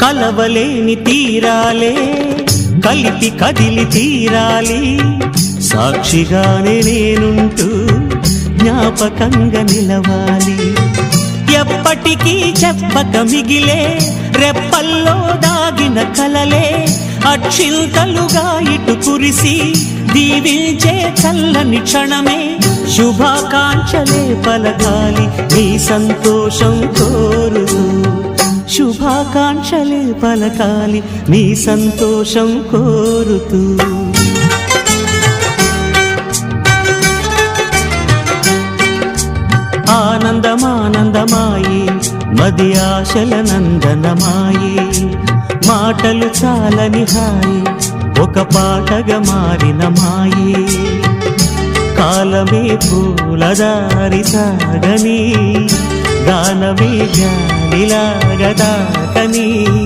కలవలేని తీరాలే కలిపి కదిలి తీరాలి, సాక్షిగానే నేనుంటూ జ్ఞాపకంగా నిలవాలి. ఎప్పటికీ చెప్పక మిగిలే రెప్పల్లో దాగిన కలలే అక్షింతలుగా ఇటు కురిసి దీవించే చల్లని క్షణమే. శుభాకాంక్షలే పలకాలి నీ సంతోషం కోరుతూ, శుభాకాంక్షలే పలకాలి నీ సంతోషం కోరుతూ. ఆనందమానందమాయి మది ఆశల నందనమాయి, మాటలు చాలని హాయి ఒక పాటగా మారిన మాయి. కాలమే పూలదారి సాగని, గానమే గాలిలాగా దాకని.